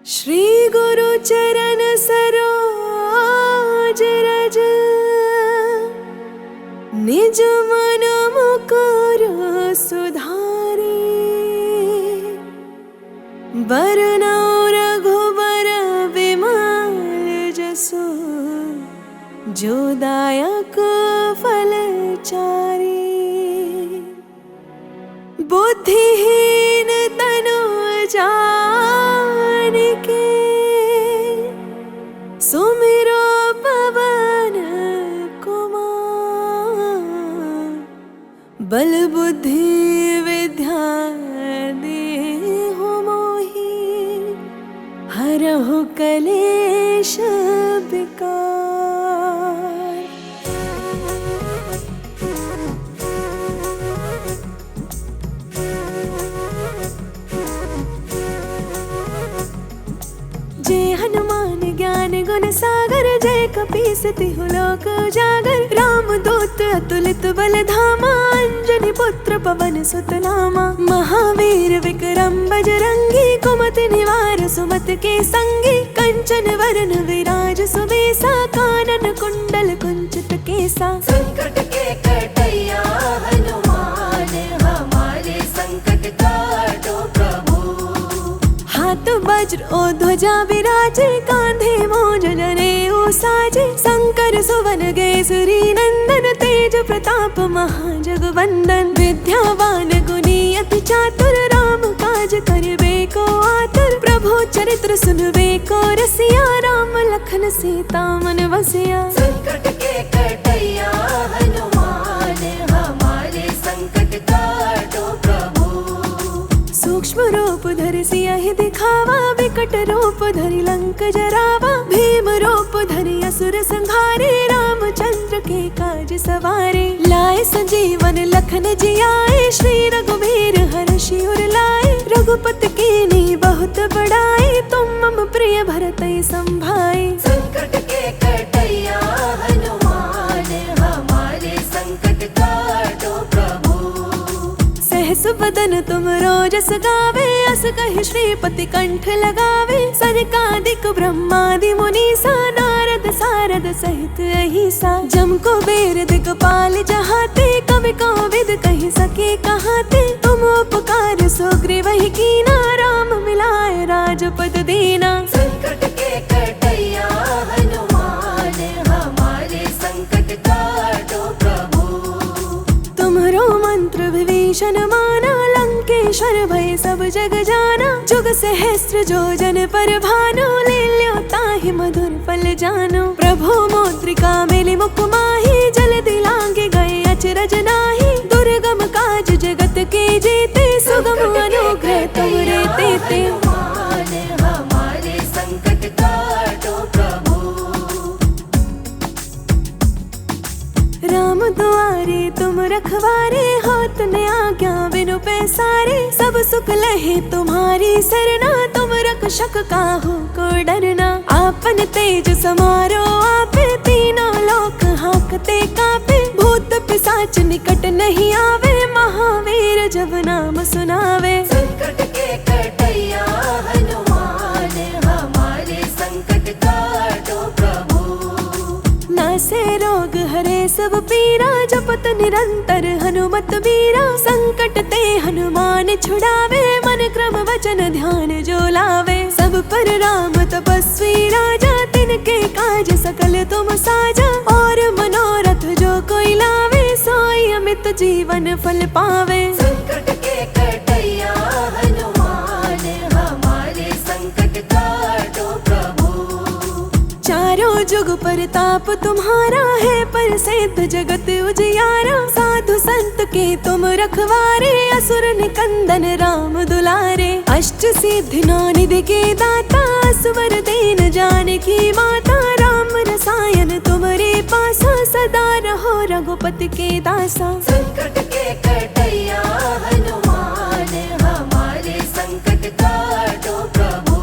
श्री गुरु चरण सरोज रज, निज मन मुकुर सुधारी। बरनौ रघुबर विमल जसु, जो दायक फल चारि। बुद्धिहीन तनु जानिके, सुमिरो पवन कुमार। बल बुद्धि विद्या देहु मोहि, हरहु कलेश विकार। जय हनुमान ज्ञान गुण सागर, जय कपीस तिहु लोक उजागर। राम दूत अतुलित बल धामा, अंजनी पुत्र पवन सुत नामा। महावीर विक्रम बजरंगी, कुमति निवार सुमति के संगी। कंचन वरन विराज सुबेसा, कानन कुंडल कुंचित केसा। संकट के कटैया हनुमान, हमारे संकट काटो प्रभु। हाथ वज्र ओ ध्वजा विराजे, कांधे मोज जनेऊ साजे। शंकर सुवन केसरी नंदन, तेज प्रताप महाजगवंदन। विद्यावान गुणी अति चातुर, राम काज करबे को आतुर। प्रभु चरित्र सुनबे को रसिया, राम लखन सीता मन बसिया। संकट के कटैया हनुमान, हमारे संकट काटो प्रभु। सूक्ष्म रूप धरि सियहि दिखावा, विकट रूप धरि लंक जरावा। भीम रूप धरि असुर संहारे, रामचंद्र के काज सवारे। लाए संजीवन लखन जियाए, श्री रघुवीर हर्षि उर लाए। रघुपति कीन्ही बहुत बड़ाई, तुम मम प्रिय भरतहि संभाई। संकट के कटैया हनुमान, हमारे संकट काटो प्रभु। सहस बदन तुम रोजस गावे, अस कहि श्रीपति कंठ लगावे। सनकादिक ब्रह्मादि मुनीसा, नारद सारद सहित अहिसा। जम कुबेर दिगपाल जहाते, कवि कोविद कहि सके कहाते। तुम उपकार सुग्रीवहि कीना, राम मिलाए राजपद दीना। संकट के कटैया हनुमान, हमारे संकट काटो प्रभु। तुम्हरो मंत्र विभीषण माना, लंकेश्वर भय सब जग जाना। जुग सहस्त्र जो जन पर भानु, लील्यो ताहि मधुर फल जानो। प्रभु मुद्रिका मिली मुख माहि, जल्दी लांघे गए अचरज नाहि। दुर्गम काज जगत के जेते, सुगम अनुग्रह तुमरे तेते। हनुमान, हमारे संकट काटो प्रभु। राम दुआरे तुम रखवारे, होत न आज्ञा बिनु पैसारे। सब सुख लहे तुम्हारी सरना, तुम रक्षक काहू को डरना। आपन तेज समारो आपे, तीनों लोक हाकते कापे। भूत पिशाच निकट नहीं आवे, महावीर जब नाम सुनावे। संकट के कटैया हनुमान, हमारे संकट काटो प्रभु। नासे रोग हरे सब पीरा, जपत निरंतर हनुमत बीरा। संकट ते हनुमान छुड़ावे, मन क्रम वचन ध्यान जो लावे। सब पर राम तपस्वी राजा, तिनके काज सकल तुम साजा। और मनोरथ जो कोई लावे, सोई अमित जीवन फल पावे। संकट के कटैया हनुमान, हमारे संकट काटो प्रभु। चारों जुग परताप तुम्हारा है, प्रसिद्ध जगत उजियारा। साधु संत के तुम रखवारे, असुर निकंदन राम दुलारे। अष्ट सिद्धि नौ निधि के दाता, असवर दीन जानकी माता। राम रसायन तुम्हारे पासा, सदा रहो रघुपति के दासा। संकट के कटैया हनुमान, हमारे संकट काटो प्रभु।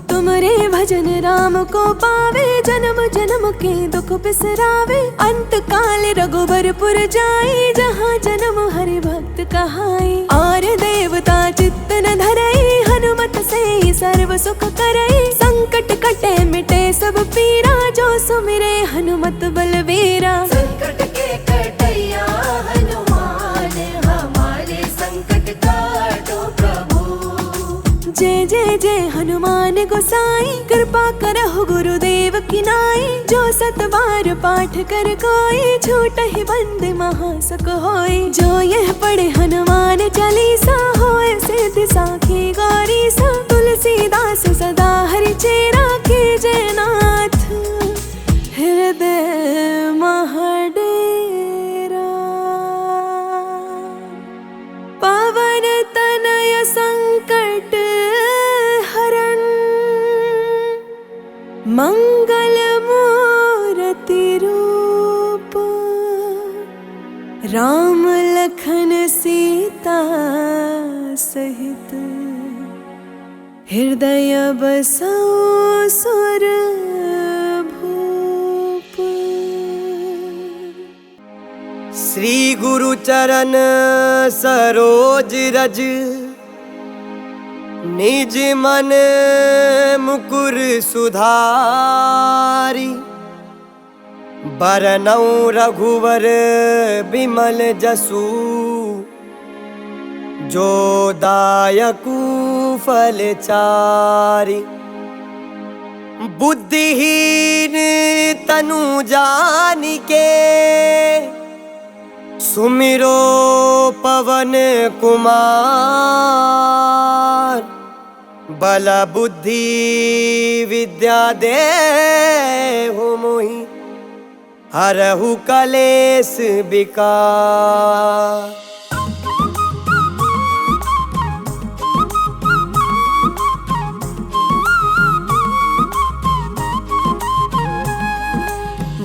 तुमरे भजन राम को पावे, जन्म जन्म के दुख बिसरावे। अंत काल रघुबरपुर जाए, जहाँ जन्म हरि भक्त कहाए। और देवता चित्त न धरई, हनुमत से सर्व सुख करई। संकट कटे मिटे सब पीरा, जो सुमिरे हनुमत बलवीरा। संकट के कटैया हनुमान, हमारे संकट काटो प्रभु। जय जय जय हनुमान गोसाई, कृपा करहु गुरुदेव की नाई। जो सतबार पाठ कर कोई, छूट ही बंद महासुख होई। जो यह पढ़े हनुमान चालीसा, होए सिद्धि साखी गौरीसा। तुलसीदास सदा हरि चेरा, कीजय नाथ हृदय महडेरा। पवन तनय संकट हरन, मंगल मूर्ति रूप। राम लखन सीता सहित, हृदय बसौ सुर भूप। श्री गुरु चरण सरोज रज, निज मन मुकुर सुधारी। बरनौ रघुवर बिमल जसु, जो दायकु फल चारि। बुद्धिहीन तनु जानिके, सुमिरो पवन कुमार। बल बुद्धि विद्या देहु मोहि, हरहु कलेश विकार।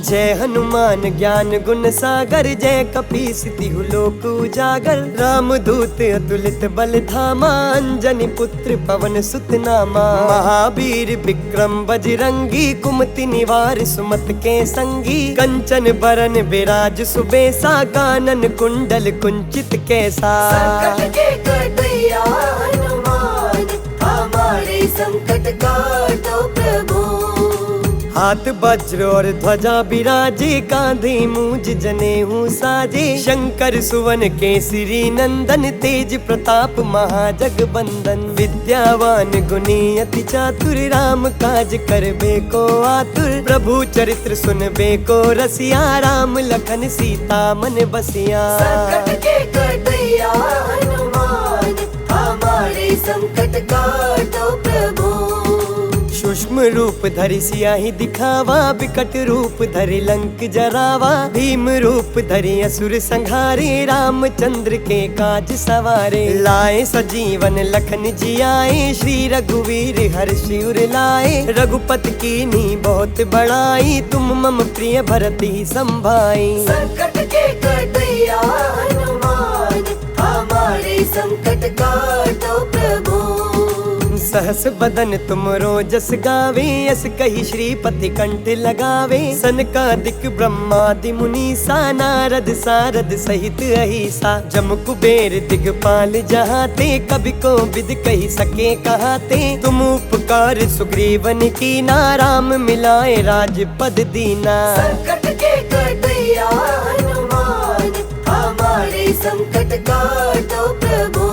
जय हनुमान ज्ञान गुण सागर, जय कपीस तिहु लोक उजागर। राम दूत अतुलित बल धामा, अंजनी पुत्र पवन सुत नामा। महावीर विक्रम बजरंगी, कुमति निवार सुमत के संगी। कंचन बरन बिराज सुबेसा, कानन कुंडल कुंचित कैसा। संकट के कटैया हनुमान, हमारे संकट काटो प्रभु। हाथ वज्र और ध्वजा बिराजे, कांधे मूज जनेऊ साजे। शंकर सुवन केसरी नंदन, तेज प्रताप महाजगबंदन। विद्यावान गुणी अति चातुर, राम काज करबे को आतुर। प्रभु चरित्र सुनबे को रसिया, राम लखन सीता मन बसिया। संकट के कटैया हनुमान, हमारे संकट काटो प्रभु। सूक्ष्म रूप धरि सियाहि दिखावा, विकट रूप धरि लंक जरावा। भीम रूप धरि असुर संहारे, रामचंद्र के काज सवारे। लाए सजीवन लखन जियाए, श्री रघुवीर हर्षि उर लाए। रघुपति कीन्ही बहुत बड़ाई, तुम मम प्रिय भरति संभाई। संकट के कटैया हनुमान, हमारे संकट काटो प्रभु। सहस बदन तुमरो जस गावे, यस कही श्रीपति कंठ लगावे। सनकादिक ब्रह्मादि मुनीसा, नारद सारद सहित अहिसा। जम कुबेर दिगपाल जहाते, कभी को विद कही सके कहाते। तुम उपकार सुग्रीवन कीना, राम मिलाए राजपद दीना। संकट के कटैया हनुमान, हमारे संकट काटो प्रभु।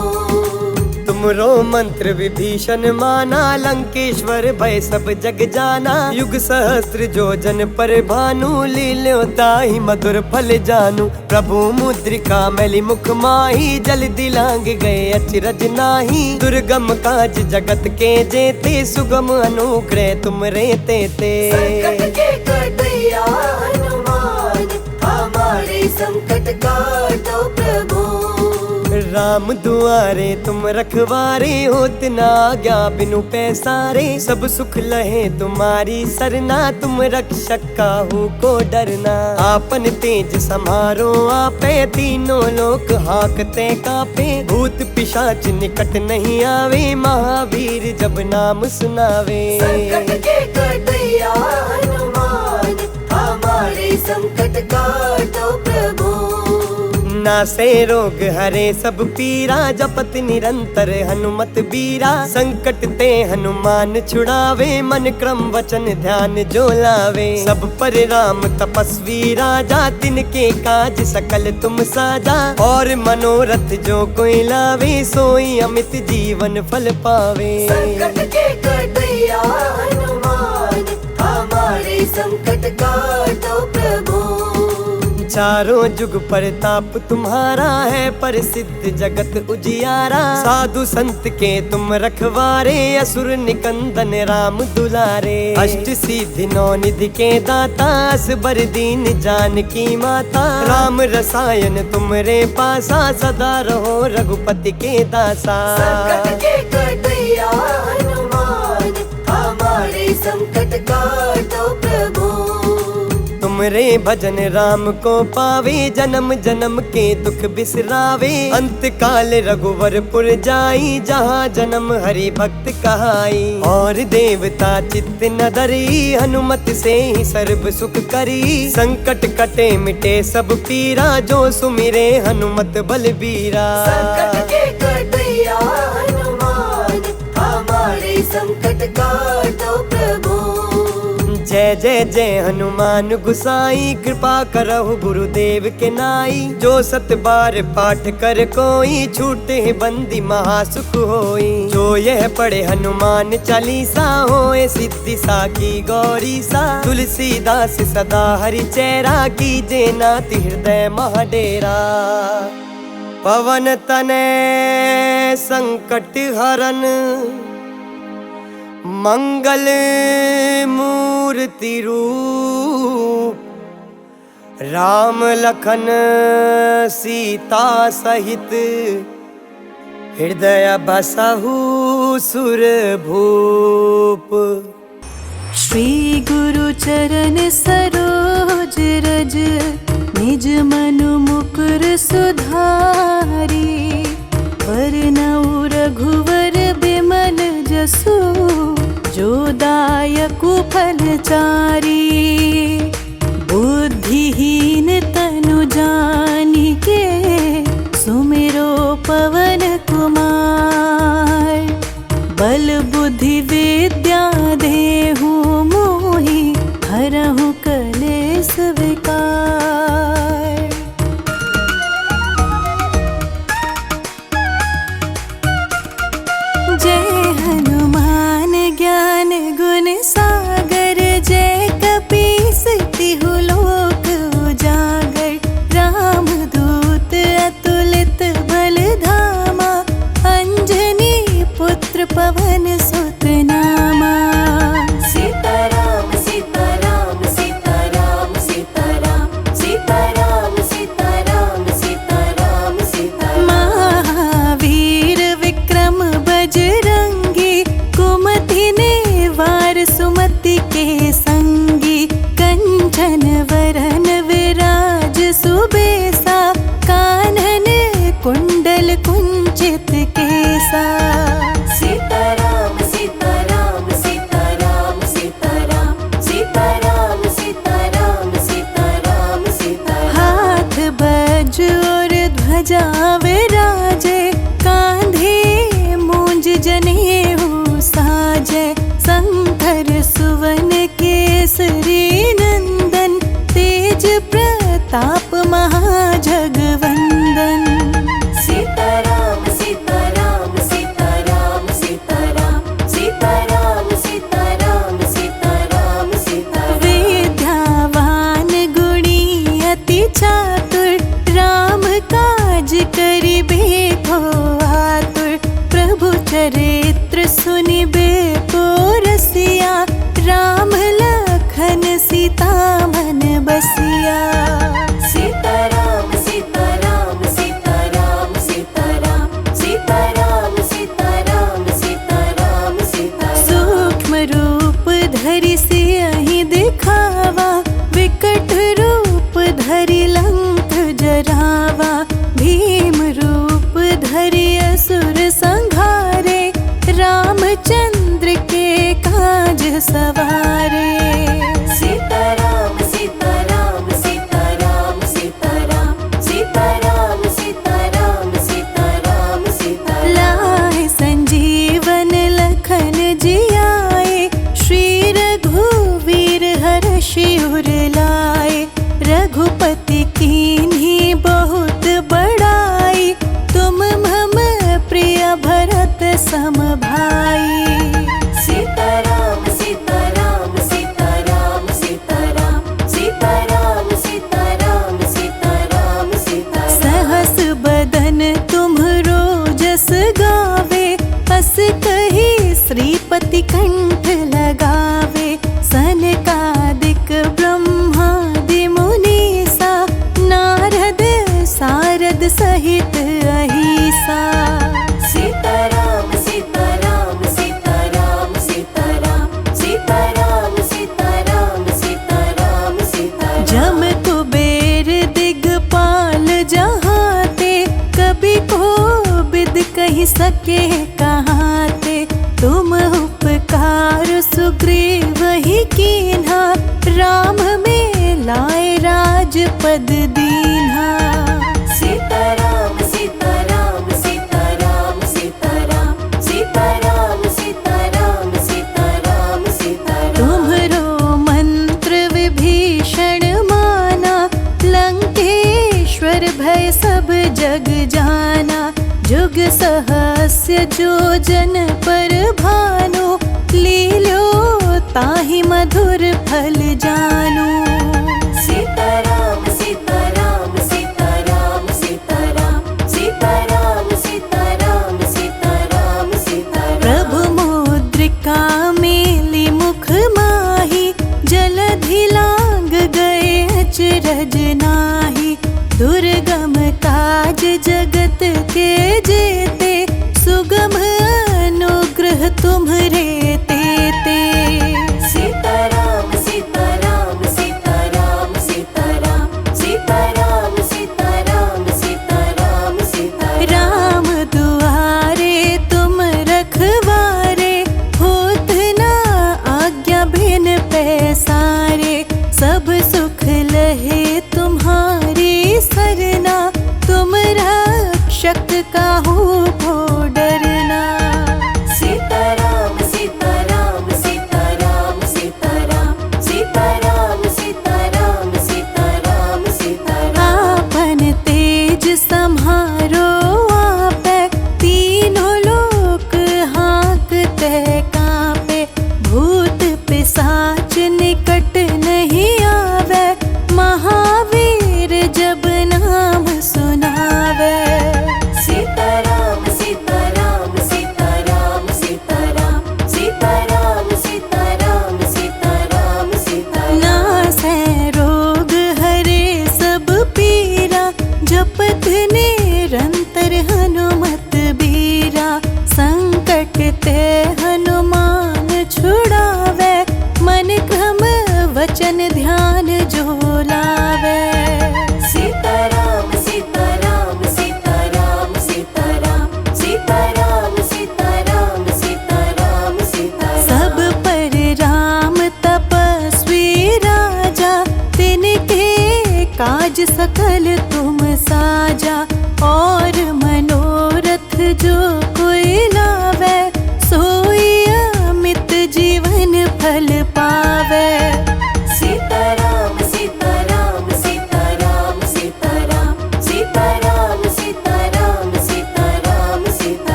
तुमरो मंत्र विभीषण माना, लंकेश्वर भय सब जग जाना। युग सहस्त्र जो जन पर भानु, लील्यो ताहि मधुर फल जानू। प्रभु मुद्रिका मैली मुख माही, जल दिलांग गए अचरज नाही। दुर्गम काज जगत के जेते, सुगम अनुग्रह तुम रे तेते। संकट के कटैया हनुमान, हमारे संकट काटो प्रभु। राम दुआरे तुम रखवारे, होत न आज्ञा बिनु पैसारे। सब सुख लहे तुम्हारी सरना, तुम रक्षक काहू को डरना। आपन तेज समारो आपे, तीनों लोक हाकते कापे। भूत पिशाच निकट नहीं आवे, महावीर जब नाम सुनावे। संकट के कटैया हनुमान, हमारे संकट काटो प्रभु। नासे रोग हरे सब पीरा, जपत निरंतर हनुमत बीरा। संकट ते हनुमान छुड़ावे, मन क्रम वचन ध्यान जो लावे। सब पर राम तपस्वी राजा, तिनके काज सकल तुम साजा। और मनोरथ जो कोई लावे, सोई अमित जीवन फल पावे। संकट के कटैया हनुमान, हमारे संकट काटो प्रभु। चारों जुग परताप तुम्हारा है, प्रसिद्ध जगत उजियारा। साधु संत के तुम रखवारे, असुर निकंदन राम दुलारे। अष्ट सिद्धि नौ निधि के दाता, असबर दीन जानकी माता। राम रसायन तुमरे पासा, सदा रहो रघुपति के दासा। संकट के कटैया हनुमान, हमारे संकट काटो प्रभु। तुमरे भजन राम को पावे, जन्म जन्म के दुख बिसरावे। अंत काल रघुवरपुर जाई, जहाँ जन्म हरि भक्त कहाई। और देवता चित्त न धरी, हनुमत से ही सर्व सुख करी। संकट कटे मिटे सब पीरा, जो सुमिरे हनुमत बलबीरा। संकट के कटैया हनुमान, हमारे संकट काटो प्रभु। जय जय जय हनुमान गुसाई, कृपा करहु गुरुदेव के नाई। जो सत बार पाठ कर कोई, छूटे बंदी महासुख होई। जो यह पढ़े हनुमान चालीसा, होए सिद्धि साखी गौरी सा। तुलसीदास सदा हरि चेरा, कीजे नाथ हृदय महाडेरा। पवन तनय संकट हरन, मंगल मूर्ति रूप। राम लखन सीता सहित, हृदय बसहु सुर भूप। श्री गुरु चरण सरोज रज, निज मनु मुकुर सुधारी। वरनउ रघुवर बिमल जसु, जो दायकु फलचारी। बुद्धिहीन तनु जानिके, सुमिरो पवन कुमार। बल बुद्धि विद्या देहु मोहि, हरहु कलेस विकार। जय हनुमान ज्ञान गुण सागर, जय कपीस तिहु लोक उजागर। राम दूत अतुलित बल धामा, अंजनी पुत्र पवन सुत नामा। सीताराम सीताराम सीताराम सीताराम, सीताराम सीताराम सीताराम सीताराम। महावीर विक्रम बजरंगी, कुमति निवार सुमति के संगी। कंचन वरन विराज सुबेसा, कानन कुंडल कुंचित केसा। सीताराम सीताराम सीताराम सीताराम, सीताराम सीताराम सीताराम सीताराम। हाथ बज और ध्वजा विराजे, कांधे मूंज जनेऊ साजे। शंकर सुवन केसरी नंदन, तेज प्रताप महाजगवंदन। सीताराम सीताराम सीताराम सीताराम, सीताराम सीताराम सीताराम सीताराम। विद्यावान गुणी अति चातुर, राम काज करिबे को आतुर। प्रभु चरित्र सुनिबे को रसिया, राम लखन सीता मन बसिया। सीताराम सीताराम सीताराम सीताराम, सीताराम सीताराम सीताराम सीताराम। सूक्ष्म रूप धरि सियहि दिखावा, विकट रूप धरि लंक जरावा। भीम रूप धरि असुर संहारे, रामचंद्र के काज सवारे। सीताराम सीताराम सीताराम सीताराम। राम भाई। सीताराम सीताराम सीताराम सीताराम सीताराम सीताराम सीताराम सीताराम। सहस बदन तुम्हरो जस गावे, अस कही श्रीपति कंठ लगावे। सनकादिक ब्रह्मादि मुनीसा, नारद सारद सहित अहिसा। सीताराम सीताराम सीताराम सीताराम सीताराम सीताराम सीताराम सीताराम। जम कुबेर दिगपाल जहाते, कभी को बिद कही सके कहाते। तुम उपकार सुग्रीव ही कीन्हा, राम में लाए राजपद दीन्हा। सीताराम सीताराम सीताराम सीताराम सीताराम सीताराम सीताराम सीताराम। तुम्हरो मंत्र विभीषण माना, लंकेश्वर भय सब जग जाना। जुग सहस्य जो जन पर भानु, लील्यो ताहि मधुर फल जानू। सीताराम सीताराम सीताराम सीताराम सीताराम सीताराम सीताराम सीताराम। प्रभु मुद्रिका मेली मुख माही, जलधि लांग गए अचरज नाही। दुर्गम काज जगत के जेते, सुगम अनुग्रह तुम्हरे तेते। सीताराम सीताराम सीताराम सीताराम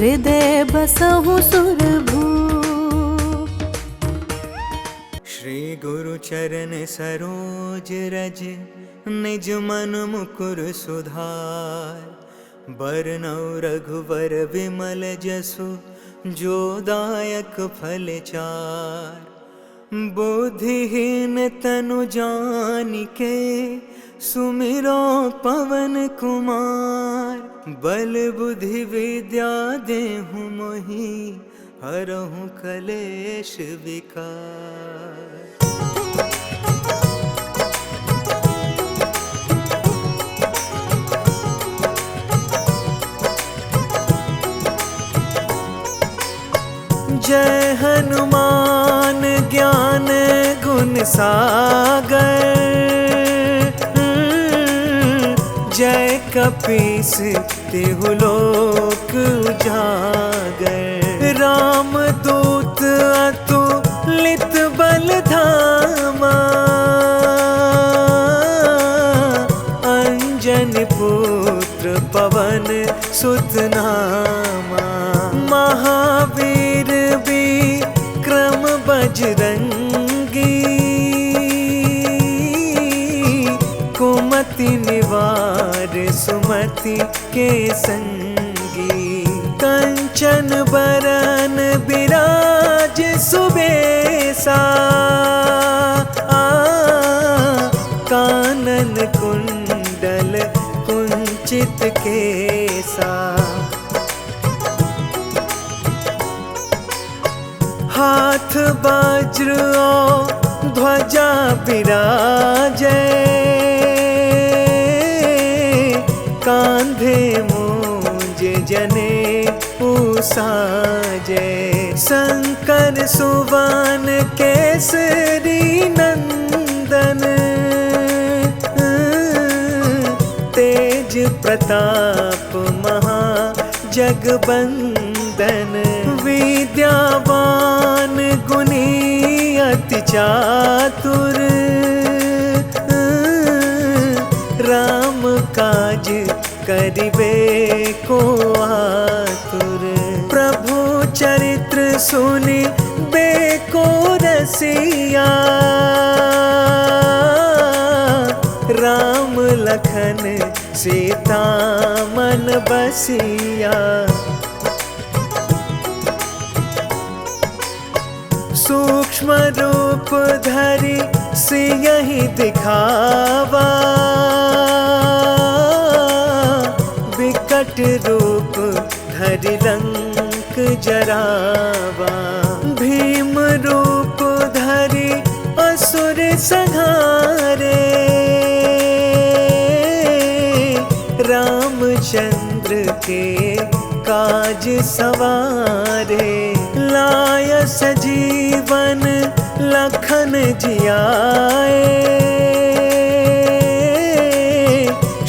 हृदय बसहु सुरभू। श्री गुरु चरण सरोज रज निज मन मुकुर सुधार। बरनौ रघुवर विमल जसु जो दायक फल चार। बुद्धिहीन तनु जानिके सुमिरो पवन कुमार। बल बुद्धि विद्या देहु मोहि हरहु कलेश विकार। जय हनुमान ज्ञान गुण सागर। जय कपीस तिहु लोक उजागर। राम दूत अतुलित बल धामा। अंजन पुत्र पवन सुत नामा। महावीर विक्रम बजरंगी। कुमति निवार सुमति के संगी। कंचन बरन बिराज सुबेसा। कानन कुंडल कुंचित केसा। हाथ वज्र और ध्वजा विराजे। कांधे मूंज जनेऊ साजे। शंकर सुवन केसरी नंदन। तेज प्रताप महा जगबंदन। विद्यावान गुणी अति चातुर। राम काज करिबे को आतुर। प्रभु चरित्र सुनि बेको रसिया। राम लखन सीता मन बसिया। सूक्ष्म रूप धरि सियहि दिखावा। विकट रूप धरि लंक जरावा। भीम रूप धरि असुर संहारे। रामचंद्र के काज सवारे। लाय सजीवन लखन जियाए।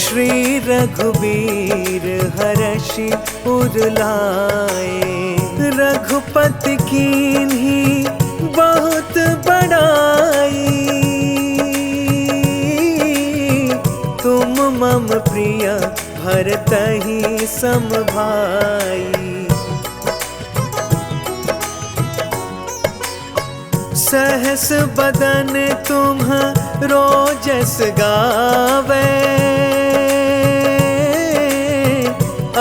श्री रघुबीर हरषि उर लाए। रघुपति कीन्ही बहुत बड़ाई। तुम मम प्रिय भरतहि सम भाई। सहस बदन तुम्हरो जस गावे।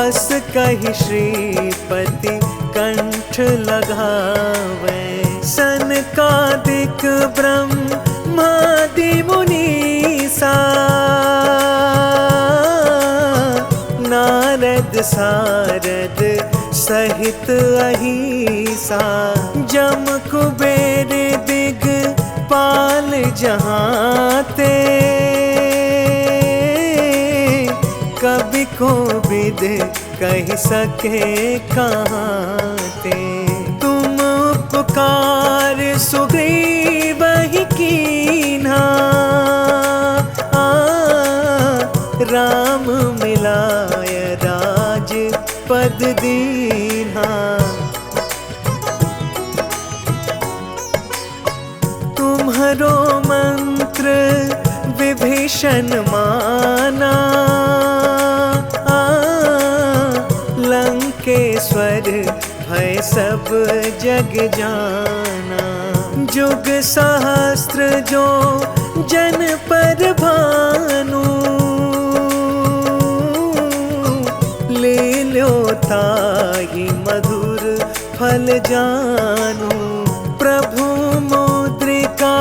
अस कहि श्रीपति कंठ लगावे। सनकादिक ब्रह्मादि मुनीसा। नारद सारद सहित अहिसा। जम कुबेर दिग पाल जहाते। कवि कोविद कह सके कहाते। तुम उपकार सुग्रीवहि कीन्हा। राम मिलाय राज पद दीन्हा। तुम्हरो मंत्र विभीषण माना। लंकेश्वर बागेश्वर भय सब जग जाना। जुग सहस्त्र जो जन पर भानु, ले लो ताहि मधुर फल जानू। प्रभु मुद्रिका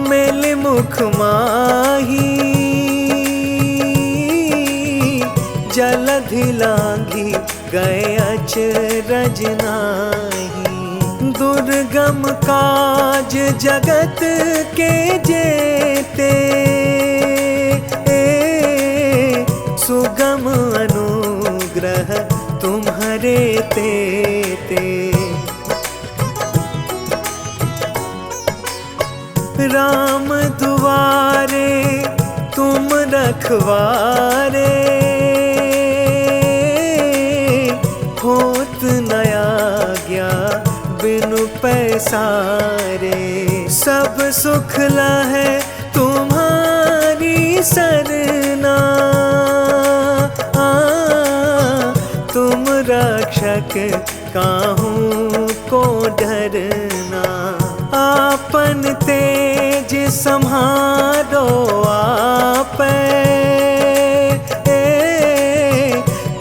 मेल मुख माही, जलधि लांघी गए अचरज नाही। दुर्गम काज जगत के जेते, सुगम अनुग्रह तुम्हारे तेते। राम दुआरे तुम रखवारे, होत न आज्ञा बिनु पैसारे। सब सुख लहै तुम्हारी सरना, तुम रक्षक काहू को डरना। आपन तेज सम्हारो आपै,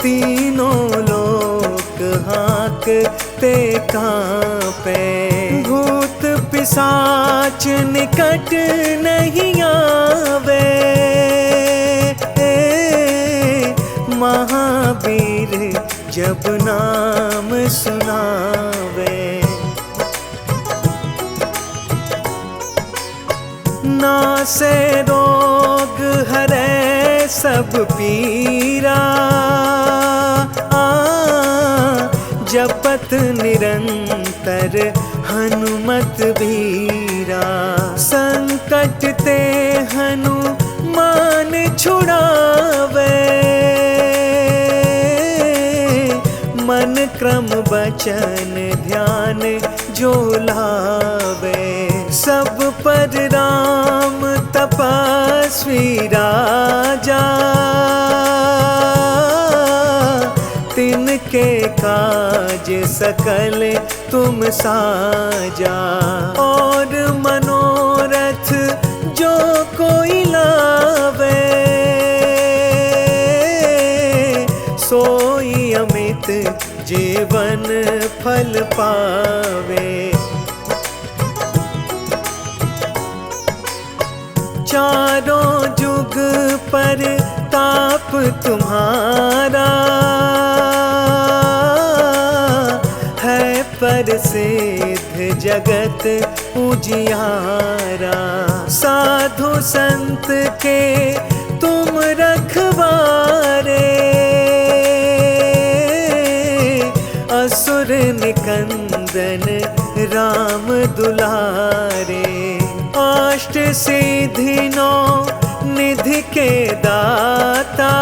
तीनों लोक हाँकते कांपै। भूत पिशाच निकट नहीं आवे, महावीर जब नाम सुनावे। नासे रोग हरै सब पीरा, जपत निरंतर हनुमत बीरा। संकट ते हनुमान छुड़ावे, मन क्रम बचन ध्यान जो लावे। सब पर राम तपस्वी राजा, तिनके काज सकल तुम साजा। और मनोरथ जो कोई लावे, सोई अमित जीवन फल पावे। चारों जुग पर ताप तुम्हारा, है प्रसिद्ध जगत उजियारा। साधु संत के तुम रखवारे, असुर निकंदन राम दुलारे। अष्ट सिद्धि नौ निधि के दाता,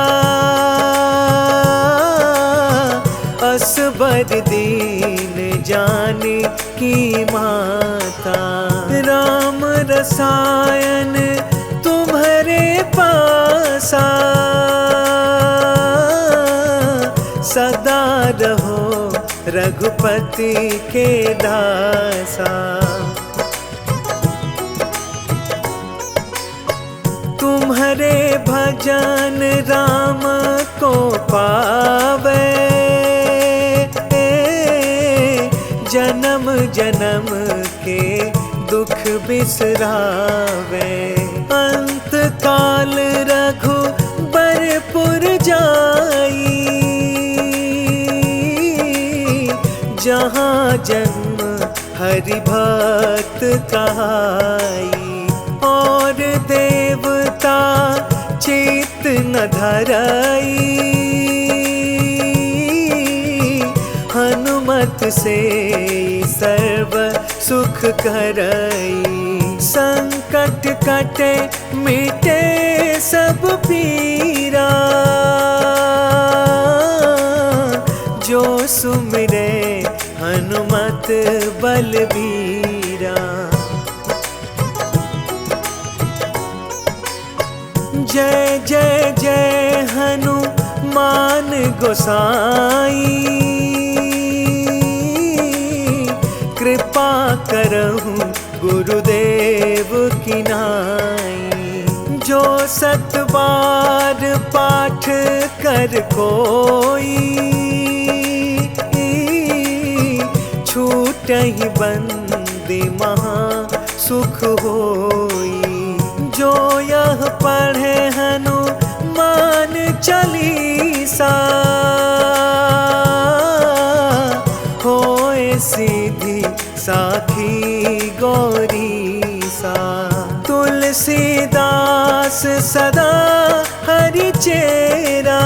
असबर दीन जाने की माता। राम रसायन तुम्हारे पासा, सदा रहो रघुपति के दासा। तुम्हारे भजन राम को पावे, जन्म जन्म के दुख बिसरावे। अंत काल रघुबरपुर जाई, जहाँ जन्म हरि भक्त कहाई। और देवता चित न धराई, हनुमत से सर्व सुख करई। संकट कटे मिटे सब पीरा, जो सुमिरे हनुमत बलबीरा। जय जय जय मान गोसाई कृपा करहूँ गुरुदेव की नाई। जो 7 बार पाठ कर कोई छूटहि बंदी महा सुख होई। जो यह पढ़े हनुमान चालीसा होए सीधी साखी गौरी सा। तुलसीदास सदा हरि चेरा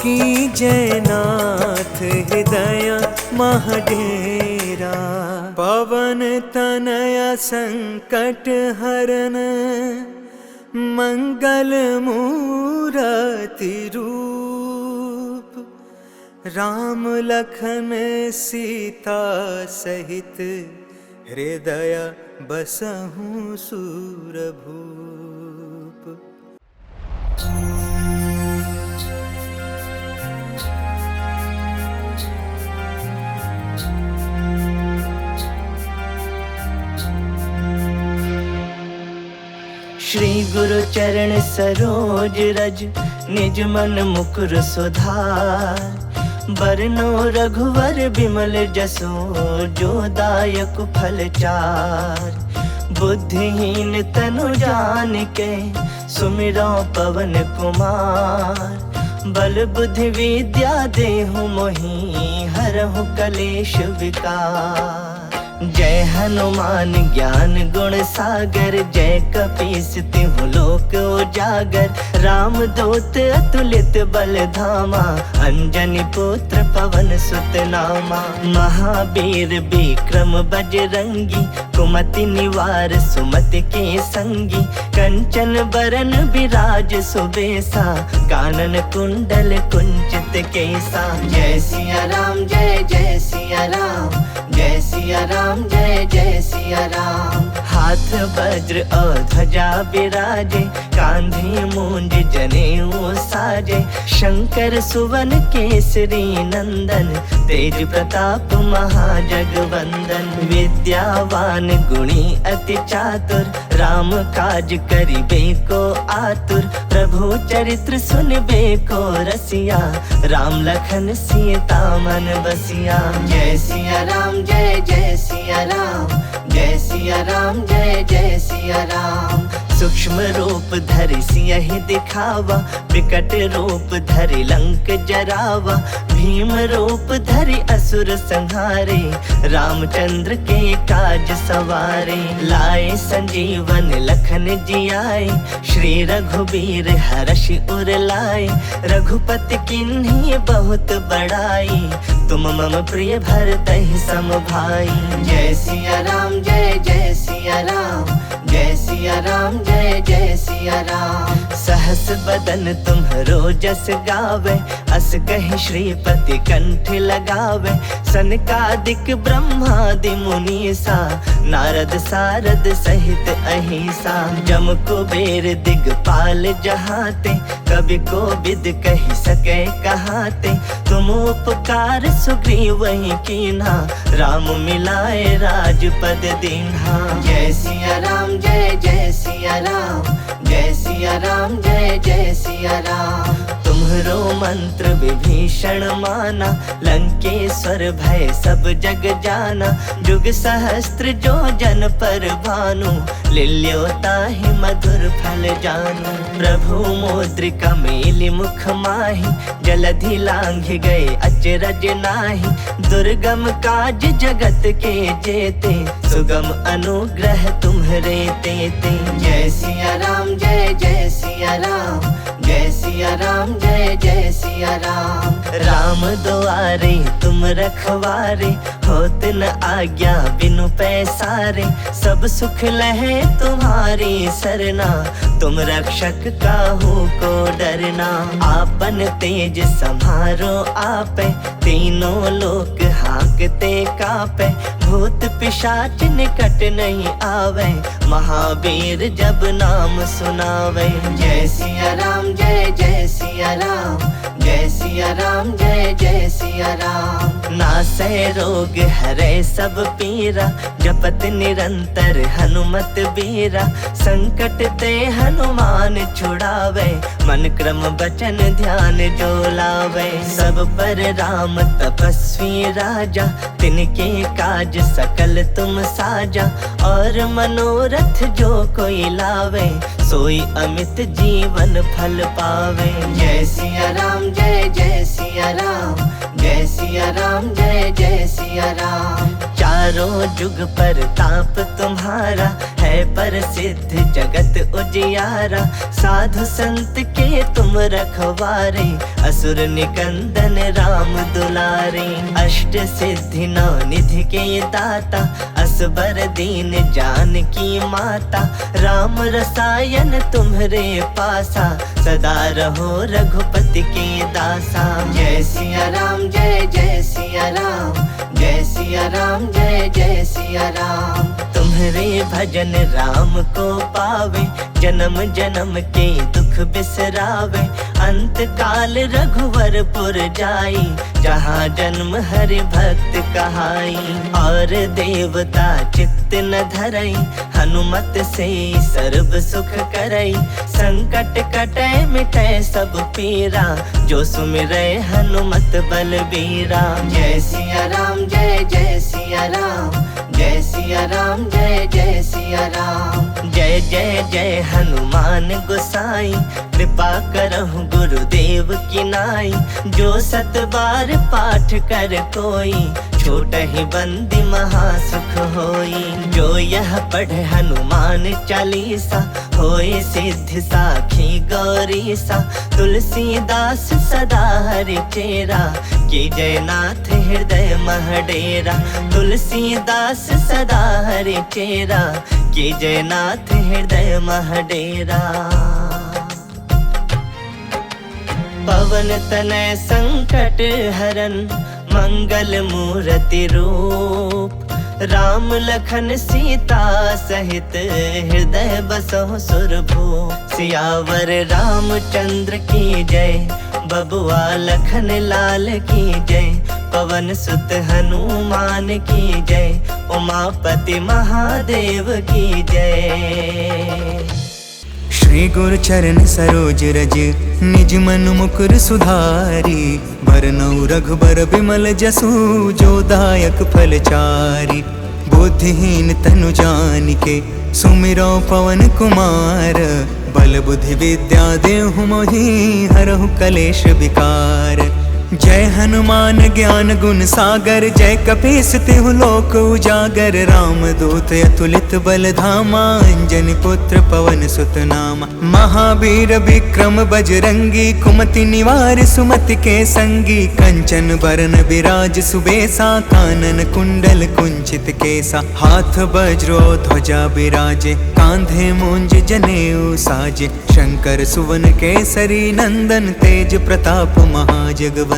की जयनाथ हृदय महडेरा। पवन तनय संकट हरन मंगल मूरति रूप। राम लखन सीता सहित हृदय बसहु सूरभूप। श्री गुरु चरण सरोज रज निज मन मुकुर सुधार। बरनो रघुवर बिमल जसो जो दायक फल चार। बुद्धिहीन तनु जानिके सुमिरो पवन कुमार। बल बुद्धि विद्या देहु मोहि हरहु कलेश विकार। जय हनुमान ज्ञान गुण सागर जय कपीस तिहु लोक उजागर। राम दूत अतुलित बल धामा अंजनी पुत्र पवन सुत नामा। महावीर विक्रम बजरंगी कुमति निवार सुमति के संगी। कंचन बरन विराज सुबेसा कानन कुंडल कुंचित केसा। जय सिया राम जय जय सिया राम जय सिया राम जय जय सिया राम। हाथ वज्र और ध्वजा विराजे कांधे मूंज जनेऊ साजे। शंकर सुवन केसरी नंदन तेज प्रताप महाजगवंदन। विद्यावान गुणी अति चातुर राम काज करिबे को आतुर। प्रभु चरित्र सुनबे को रसिया राम लखन सीता मन बसिया। जय सिया राम जय जय सिया राम जय सिया राम जय जय सिया राम। सूक्ष्म रूप धरि सियहि दिखावा विकट रूप धरि लंक जरावा। भीम रूप धरि असुर संहारे रामचंद्र के काज सवारे। लाए संजीवन लखन जियाए श्री रघुबीर हर्षि उर लाए। रघुपति किन्हीं बहुत बड़ाई तुम मम प्रिय भरतहि सम भाई। जय सिया राम जय जय सिया राम जय सिया राम जय जय सिया राम। सहस बदन तुम्हरो जस गावे अस कहि श्रीपति कंठ लगावे। सनकादिक ब्रह्मादि मुनीसा नारद सारद सहित अहिसा। जम कुबेर दिगपाल जहाते कवि कोविद कहि सके कहाते। तुम उपकार सुग्रीवहि कीन्हा राम मिलाए राजपद दीन्हा। जय सिया राम जय जय सिया राम जय सिया राम जय जय सिया राम। तुम्हरो मंत्र विभीषण माना लंकेश्वर भय सब जग जाना। जुग सहस्त्र जो जन पर भानु लिल्यो ताहि मधुर फल जानू। प्रभु मुद्रिका मेलि मुख माहि जलधि लांघि गए अचरज नाही। दुर्गम काज जगत के जेते सुगम अनुग्रह तुम्हरे तेते। जय सिया राम जय जय सिया राम जय सिया राम जय जय सिया राम। राम दुआरे तुम रखवारे होत न आज्ञा बिनु पैसारे, सब सुख लहे तुम्हारी सरना, तुम रक्षक काहू को डरना। आपन तेज संहारो आपे, तीनों लोक हाँकते कापे, भूत पिशाच निकट नहीं आवे, महावीर जब नाम सुनावे। जय सिया राम जय जय सिया राम, जय सिया राम जय जय सिया राम। नासै रोग हरे सब पीरा, जपत निरंतर हनुमत बीरा, संकट ते हनुमान छुड़ावे, मन क्रम बचन ध्यान जो लावे। सब पर राम तपस्वी राजा, तिनके काज सकल तुम साजा, और मनोरथ जो कोई लावे, सोई अमित जीवन फल पावे। जय सिया राम जय जय सिया राम, जय सिया राम जय जय सिया राम। चारों जुग पर ताप तुम्हारा, है प्रसिद्ध जगत उजियारा, साधु संत के तुम रखवारे, असुर निकंदन राम दुलारे। अष्ट सिद्धि नौ निधि के दाता, असबर दीन जानकी माता, राम रसायन तुम्हरे पासा, सदा रहो रघुपति के दासा। जय सिया राम जय जय सिया राम, जय सिया राम जय जय सिया राम। तुम्हरे भजन राम को पावे, जन्म जन्म के दुख बिसरावे, अंत काल रघुवरपुर जाई, जहाँ जन्म हरि भक्त कहाई। और देवता चित्त न धरई, हनुमत से सर्व सुख करई, संकट कटै मिटै सब पीरा, जो सुमिरै हनुमत बलबीरा। जय सिया राम जय जय सिया राम, जय सिया राम जय जय सिया राम। जय जय जय हनुमान गोसाई, कृपा करहु गुरुदेव की नाई, जो सत बार पाठ कर कोई, छोट ही बंदी महासुख होई। जो यह पढ़े हनुमान चालीसा, होए सिद्धि साखी गौरीसा, तुलसीदास सदा हरि चेरा, की जयनाथ हृदय महडेरा। तुलसीदास सदा हरि चेरा, की जयनाथ हृदय महडेरा। पवन तनय संकट हरन, मंगल मूर्ति रूप, राम लखन सीता सहित, हृदय बसहु सुरभूप। सियावर रामचंद्र की जय, बबुआ लखन लाल की जय, पवन सुत हनुमान की जय, उमापति महादेव की जय। श्री गुरु चरण सरोज रज, निज मन मुकुर सुधारी, बरनउँ रघुबर बिमल जसु, जो दायक फल चारि। बुद्धिहीन तनु जानिके, सुमिरौ पवन कुमार, बल बुद्धि विद्या देहु मोहि, हरहु कलेश विकार। जय हनुमान ज्ञान गुण सागर, जय कपीस तिहु लोक उजागर। राम दूत अतुलित बल धामा, अंजनी पुत्र पवन सुत नामा। महावीर विक्रम बजरंगी, कुमति निवार सुमति के संगी। कंचन बरन बिराज सुबेसा, कानन कुंडल कुंचित केसा। हाथ वज्रो ध्वजा बिराजे, कांधे मूंज जनेऊ साजे। शंकर सुवन केसरी नंदन, तेज प्रताप महाजगवंदन।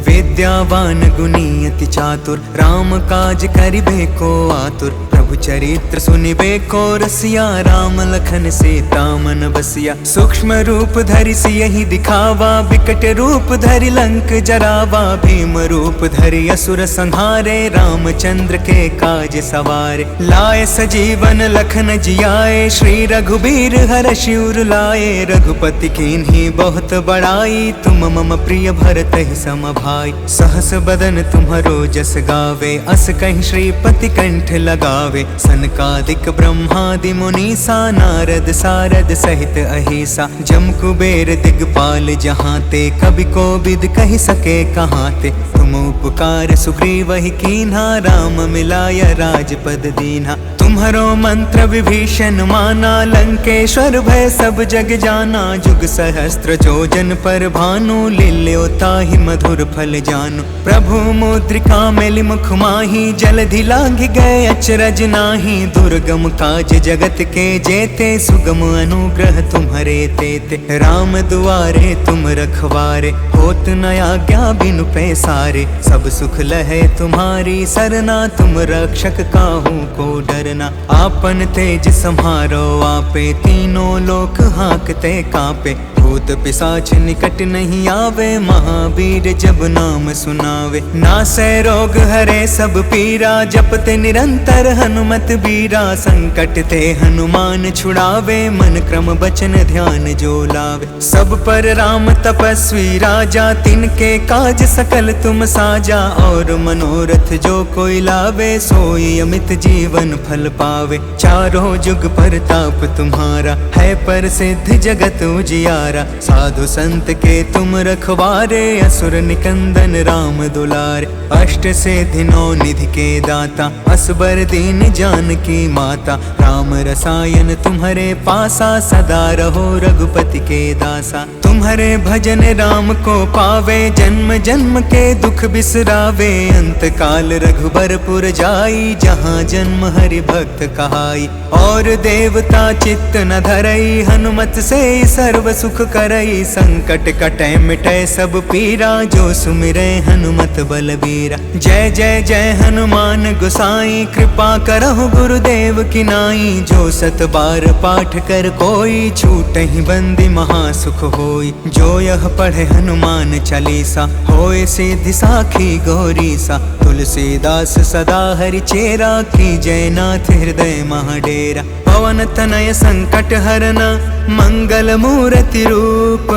विद्यावान गुणी अति चातुर, राम काज करिबे को आतुर। प्रभु चरित्र सुनिबे को रसिया, राम लखन सीता मन बसिया। सूक्ष्म रूप धरि सियहि दिखावा, विकट रूप धरि लंक जरावा। भीम रूप धरि असुर संहारे, रामचंद्र के काज सवारे। लाए सजीवन लखन जियाए, श्री रघुबीर हरषि उर लाए। रघुपति कीन्ही बहुत बड़ाई, तुम मम प्रिय भरतहि सम भाई। सहस बदन तुम्हरो जस गावे, अस कहीं श्रीपति कंठ लगावे। आवे। सनकादिक ब्रह्मादि मुनीसा, नारद सारद सहित अहिसा। जम कुबेर दिगपाल जहाँ ते, कवि कोविद कहि सके कहाँ ते। तुम उपकार सुग्रीव ही कीन्हा, राम मिलाय राजपद दीन्हा। तुम्हरो मंत्र विभीषण माना, लंकेश्वर भय सब जग जाना। जुग सहस्त्र जोजन पर भानु, लील्यो ताहि मधुर फल जानु। प्रभु मुद्रिका मेलि मुख माही, जलधि लांघि गए अचरज नाही। दुर्गम काज जगत के जेते, सुगम अनुग्रह तुम्हरे तेते। राम दुआरे तुम रखवारे, होत न आज्ञा बिनु पैसारे। सब सुख लहे तुम्हारी सरना, तुम रक्षक काहू को डरना। आपन तेज सम्हारो आपे, तीनों लोक हाँकते कांपे। भूत पिशाच निकट नहीं आवे, महावीर जब नाम सुनावे। नासै रोग हरे सब पीरा, जपते निरंतर हनुमत बीरा। संकट ते हनुमान छुड़ावे, मन क्रम बचन ध्यान जो लावे। सब पर राम तपस्वी राजा, तिनके काज सकल तुम साजा। और मनोरथ जो कोई लावे, सोई अमित जीवन फल पावे। चारों जुग परताप तुम्हारा, है प्रसिद्ध जगत उजियारा। साधु संत के तुम रखवारे, असुर निकंदन राम दुलारे। अष्ट सिद्धि नौ निधि के दाता, असबर दीन जानकी माता। राम रसायन तुम्हारे पासा, सदा रहो रघुपति के दासा। तुम्हारे भजन राम को पावे, जन्म जन्म के दुख बिसरावे। अंत काल रघुबरपुर जाई, जहाँ जन्म हरि भक्त कहाई। और देवता चित्त न धरई, हनुमत से सर्व सुख करई। संकट कटै मिटै सब पीरा, जो सुमिरै हनुमत बलबीरा। जय जय जय हनुमान गोसाई, कृपा करहु गुरुदेव की नाई। जो सत बार पाठ कर कोई, छूटहि बंदी महासुख होई। जो यह पढ़े हनुमान चालीसा, होए सिद्धि साखी गौरीसा। तुलसीदास सदा हरि चेरा, की जयनाथ हृदय महाडेरा। पवन तनय संकट हरना, मंगल मूर्ति रूप।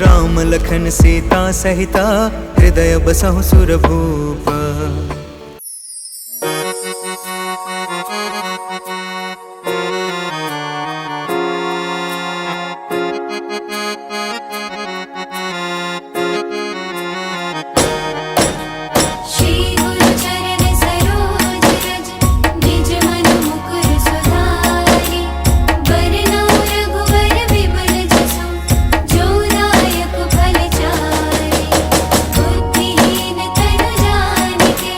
राम लखन सीता सहिता, हृदय बसहु सुरभूप। श्री गुरु चरण सरोज रज, निज मन मुकुर सुधारि। बरनउँ रघुबर विमल जसु, जो दायक फल चारि। बुद्धिहीन तनु जानिके,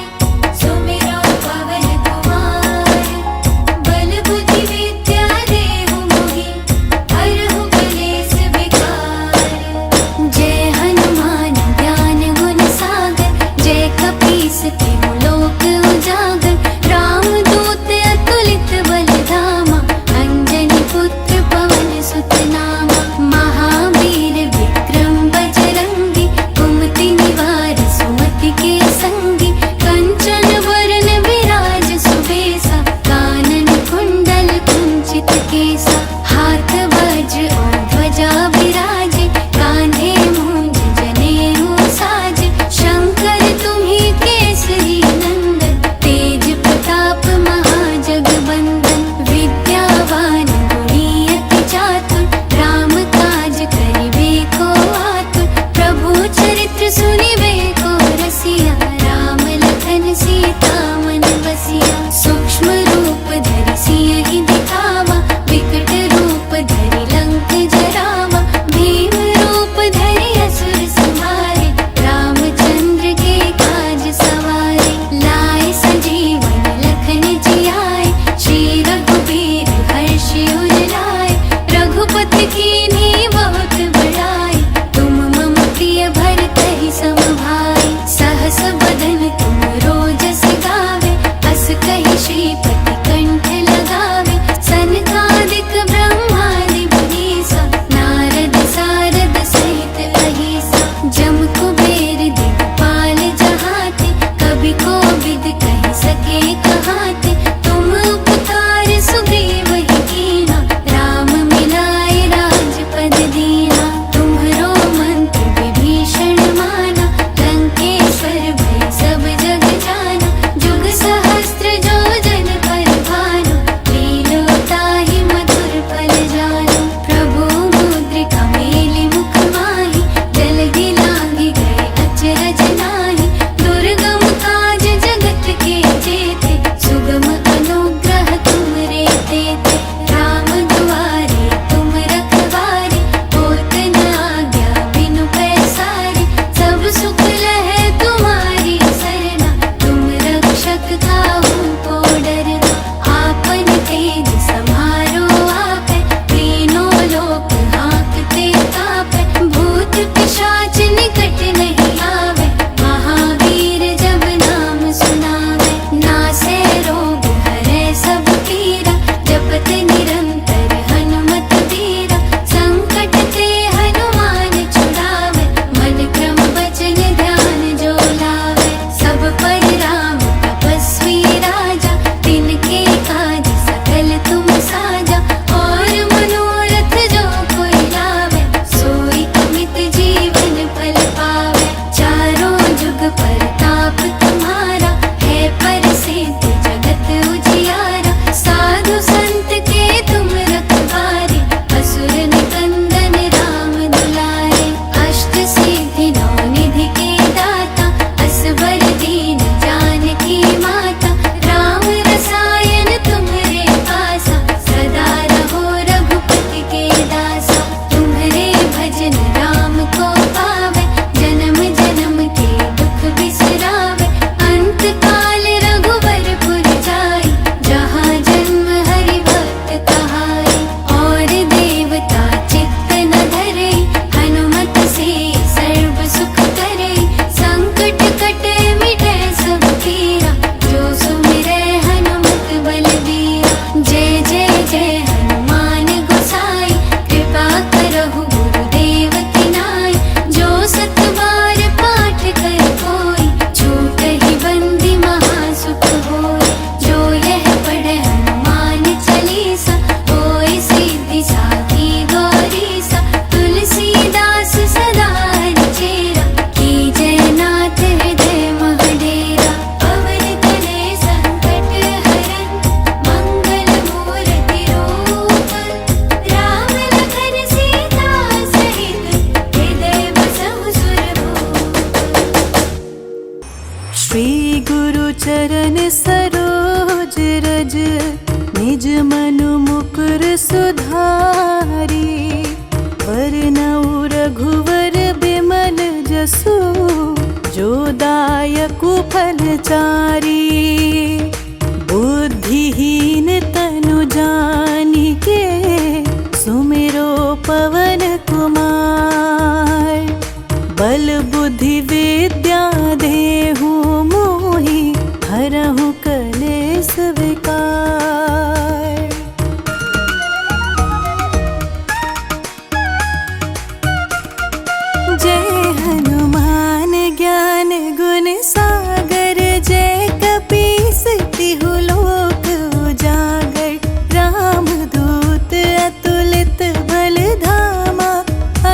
श्री गुरु चरण सरोज रज, निज मनु मुकुर सुधारी। वरनउ रघुवर बिमल जसु, जो दायकु फलचारी। बुद्धिहीन तनु जानिके, सुमिरो पवन कुमार। बल बुद्धि विद्या देहु मोहि, हरहु कलेस विकार। जय हनुमान ज्ञान गुण सागर, जय कपीस तिहु लोक उजागर। रामदूत अतुलित बल धामा,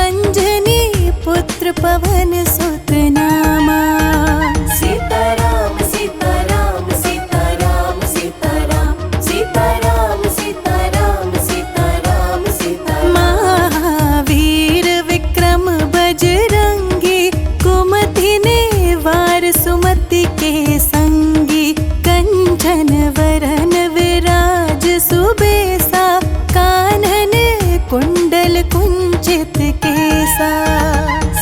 अंजनी पुत्र पवन सुत नामा। सीताराम सीताराम सीताराम सीताराम, सीताराम सीताराम सीताराम सीताराम। महावीर विक्रम बजरंगी, कुमति निवार सुमति के संगी। कंचन वरन विराज सुबेसा, कानन कुंडल कुंचित केसा।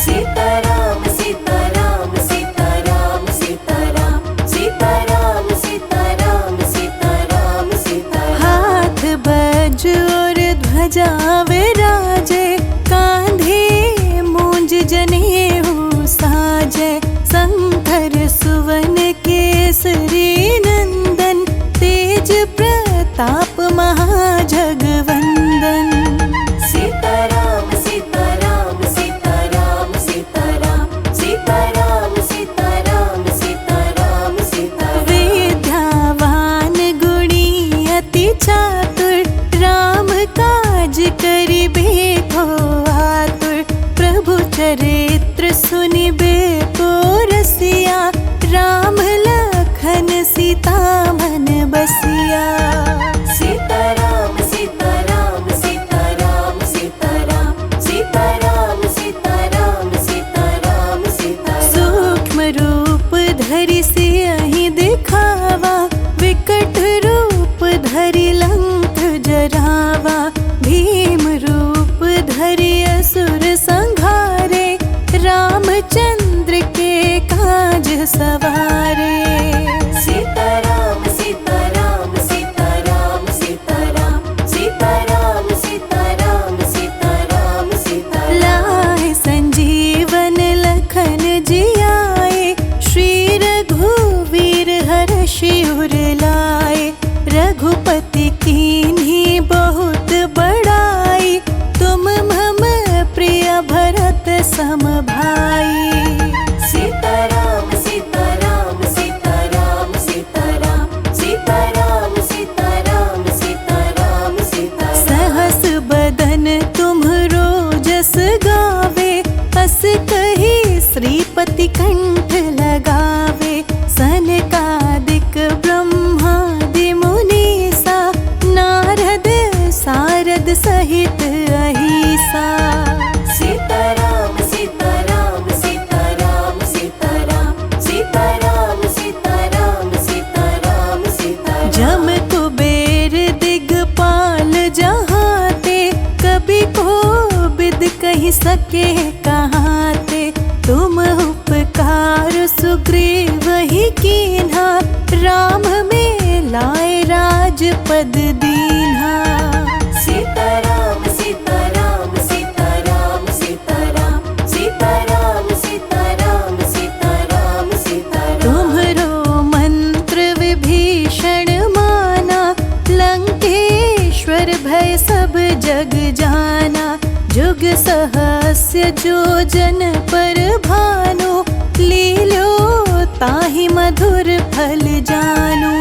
सीताराम सीताराम सीताराम सीताराम, सीताराम सीताराम सीताराम सीताराम। हाथ बज और ध्वजा विराजे, कांधे मूंज जनेऊ साजे। शंकर सुवन केसरी नंदन, तेज प्रताप महाजगवंदन। सीताराम सीताराम सीताराम सीताराम, सीताराम सीताराम सीताराम सीताराम। विद्यावान गुणी अति चातुर, राम काज करिबे को आतुर। प्रभु चरित्र सुनिबे को रसिया, राम लखन सीता मन बसिया। सीताराम सीताराम सीताराम सीताराम, सीताराम सीताराम सीताराम सीताराम। सूक्ष्म रूप धरि सियहि दिखावा, विकट रूप धरि लंक जरावा। भीम रूप धरि असुर संहारे, रामचंद्र के काज सवारे। सीताराम सीताराम सीताराम सीताराम, सीताराम सीताराम सीताराम सीताराम। लाए संजीवन लखन जियाए, श्री रघुवीर हर्षि उर लाए। रघुपति कीन्ही बहुत बड़ाई, तुम मम प्रिय भरत सम भाई। सीताराम सीताराम सीताराम सीताराम, सीताराम सीताराम सीताराम सीताराम। सहस बदन तुम्हरो जस गावे, अस कही श्रीपति कंठ लगावे। सनकादिक ब्रह्मादि मुनीसा, नारद सारद सहित अहिसा। सीताराम सीताराम सीताराम सीताराम, सीताराम सीताराम सीताराम सीताराम। जम कुबेर दिगपाल जहाते, कभी को बिद कही सके कहाते। तुम उपकार सुग्रीव ही कीन्हा, राम में लाए राजपद दीन्हा। सीताराम सीताराम सीताराम सीताराम, सीताराम सीताराम सीताराम सीताराम। तुम्हरो मंत्र विभीषण माना, लंकेश्वर भय सब जग जाना। जुग सहस्र जो जन पर भानु, लीलो ताहि मधुर फल जानु।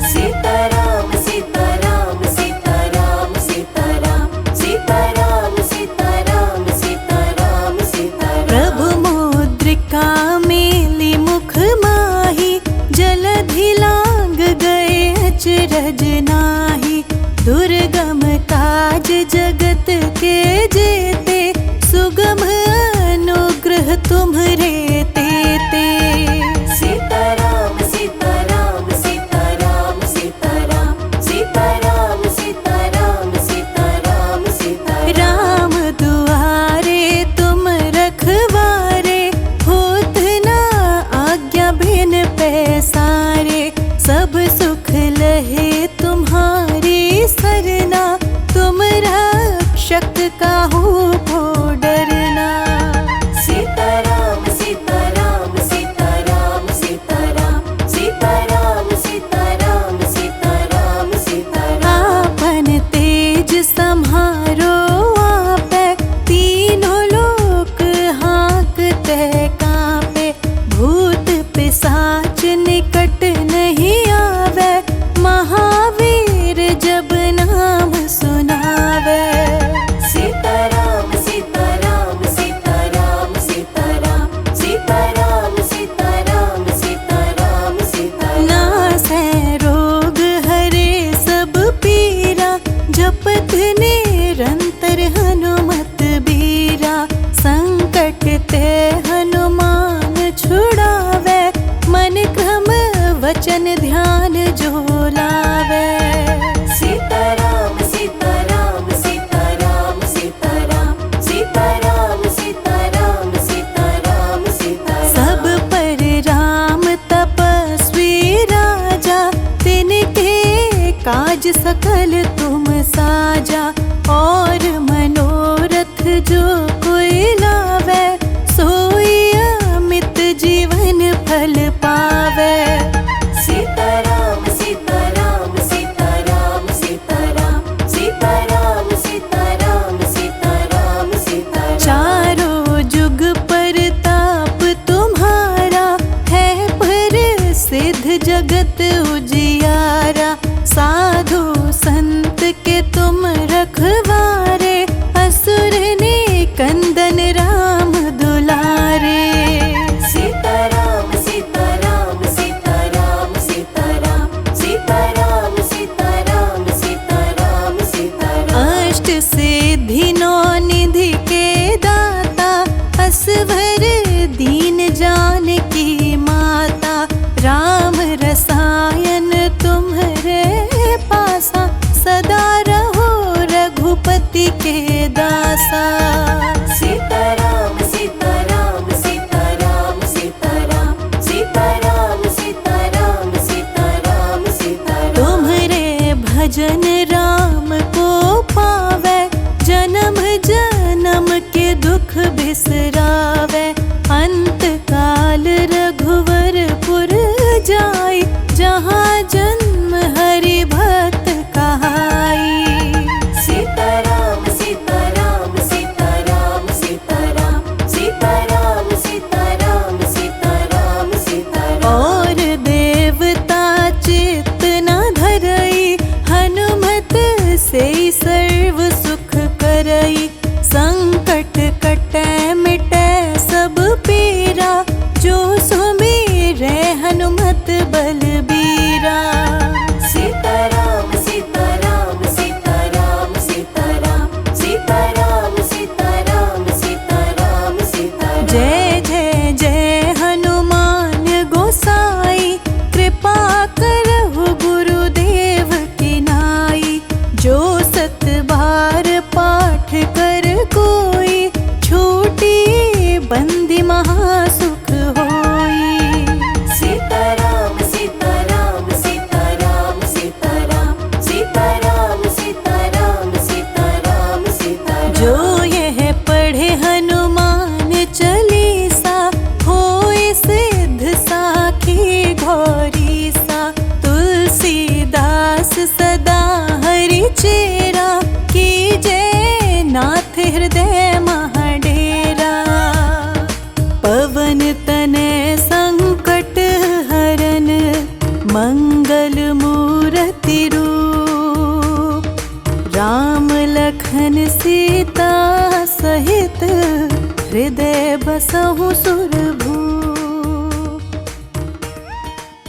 सीताराम सीताराम सीताराम सीताराम, सीताराम सीताराम सीताराम सीताराम। प्रभु मुद्रिका मेली मुख माही, जलधि लांग गए अचरज नाही। दुर्गम काज जगत के जेते, सुगम अनुग्रह तुम्हरे तेते। सीताराम लगन ध्यान जो लावे। सीताराम सीताराम सीताराम सीताराम सीताराम सीताराम सीताराम सीताराम। सब पर राम तपस्वी राजा, तिनके काज सकल तुम साजा। और मनोरथ जो कोई लावे, सोई अमित जीवन फल पावे। सीताराम सीताराम सीताराम सीताराम सीताराम सीताराम सीताराम सीताराम। चारों जुग पर ताप तुम्हारा, है प्रसिद्ध जगत उजियारा। साधु संत के तुम रखवारे, असुर ने कंदन राम दुलारे। सीताराम सीताराम सीताराम सीताराम सीताराम सीताराम सीताराम सीताराम। अष्ट सिद्धि नौ निधि के दाता, असवर दीन जानकी माता। राम रसायन तुम्हारे पासा, सदा रहो रघुपति के दासा। सीताराम सीताराम सीताराम सीताराम सीताराम सीताराम सीताराम सीताराम। तुम्हारे भजन राम को पावे, जन्म जन्म के दुख बिसरावे। अंत काल रघुवरपुर जाई, जहाँ जन्म हरि भक्त कहाई। सीताराम सीताराम सीताराम सीताराम सीताराम सीताराम सीताराम सीताराम। और देवता चित्त न धरई, हनुमत से सर्व सुख करई। संकट कटै मिटै सब पीरा, जो सुमिरै हनुमत बलबीरा। सीताराम सीताराम सीताराम सीताराम सीताराम सीताराम सीताराम सीताराम। जय जय जय हनुमान गोसाई, कृपा करहु गुरुदेव की नाई। जो सत बार पाठ कर कोई, छूटी बंदी महासुख होई। सीताराम सीताराम सीताराम सीताराम सीताराम सीताराम सीताराम सीताराम। जो यह पढ़े हनुमान चालीसा, होए सिद्ध साखी घोरी सा। तुलसीदास सदा हरि चेरा, कीजे नाथ हृदय महाडेरा। पवन तनय संकट हरन, मंगल मूर्ति रूप। राम लखन सीता सहित, हृदय बसहु सुर